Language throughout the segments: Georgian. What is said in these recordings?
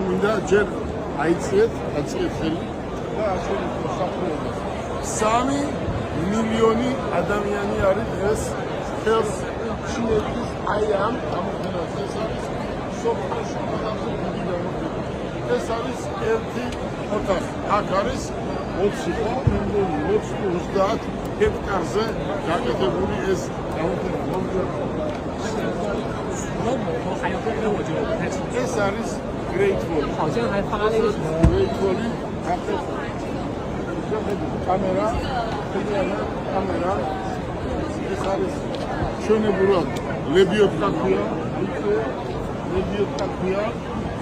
მინდა ჯერ აიციეთ ხელი და ახლა საფრთხე 3 მილიონი ადამიანი არის დღეს ხელს ჩინეთის აი ამ ამოქმედებას ეს არის სოფლის ეს არის ერთი ოთახი აქ არის 20 ჰექტარზე გაკეთებული ეს ამოქმედება ეს არის Great Wall 好像还发那个什么 Great Wall კამერა ეს არის ჩვენებურად ლებიოტკაფია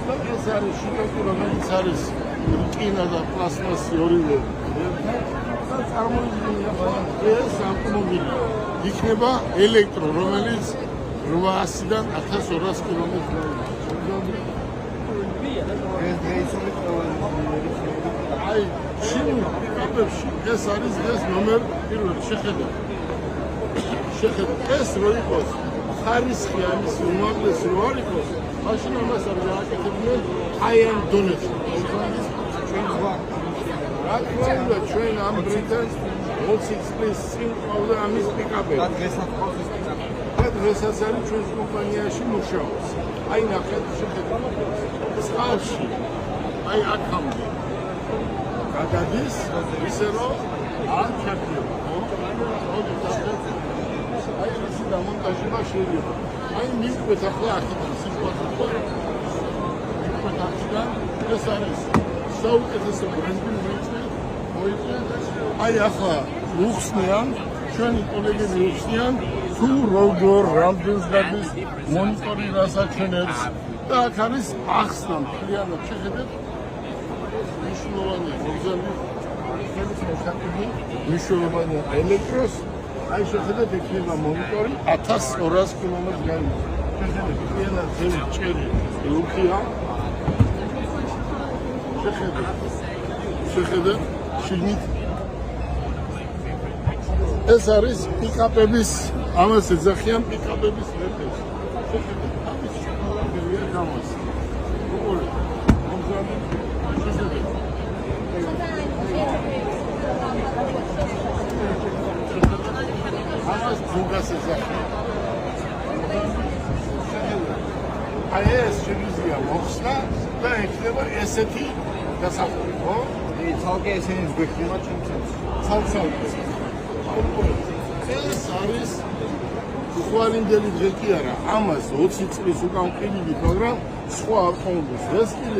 და ეს არის შიტაკი რომელიც არის რკინა და პლასმასი ორივე ერთად და წარმოიდგინეთ ეს ავტომობილი იქნება ელექტრო რომელიც 800-დან 1200 კილომეტრამდე აი ჩინურ პიკაპებში ეს არის ეს ნომერ 1 შეხედეთ ეს რო იყოს ხარისხი ამის უმაღლესი რო არ იყოს მაშინ ამას არ გააკეთებდნენ აი ამ დონეზე რა თქმა უნდა ჩვენ ამ ბრიტანს 20 წლის წინ ყავდა ამის პიკაპები და დღესაც არის ჩვენს კომპანიაში მუშაობს აი ნახეთ შეხედეთ წყალში აი აქამდე გადადის ისე რომ არ ჩაქრება აი ისი დამონტაჟება შეიძლება აი მივყვეთ ახლა აქედან სიტუაცია მივყვეთ აქედან ეს არის საუკეთესო ბრენდი მოიწვია აი ახლა უხსნიან ჩვენი კოლეგები უხსნიან თუ როგორ რამდენს გადის მონიტორი რასაჩვენებს და აქ არის ახსნა მთლიანად შეხედეთ მნიშვნელოვანი მოგზაური მნიშვნელოვანი ელექტროს აი შეხედეთ ექნება მონიტორი 1200 კილომეტრ გაიმართ შეხედეთ მთლიანად ძელი ჭერი ლუქია შეხედეთ შიგნით ეს არის პიკაპების ამას ეძახიან პიკაპების ვერტექს შეხედეთ ამის შეგიძლია გამოს როგორ მოგზაური შეხედეთ ამას ზუგას ეძახიან აი ეს შეგვიძლია მოხსნა და ეხება ესეთი დასახული ხო? ცალკე ესენი ზღვიქნება ცალ ეს არის უხვარინდელი დღე კი არა ამას 20 წლის უკან ყიდით მაგრამ სხვა არ ყოლდეს ეს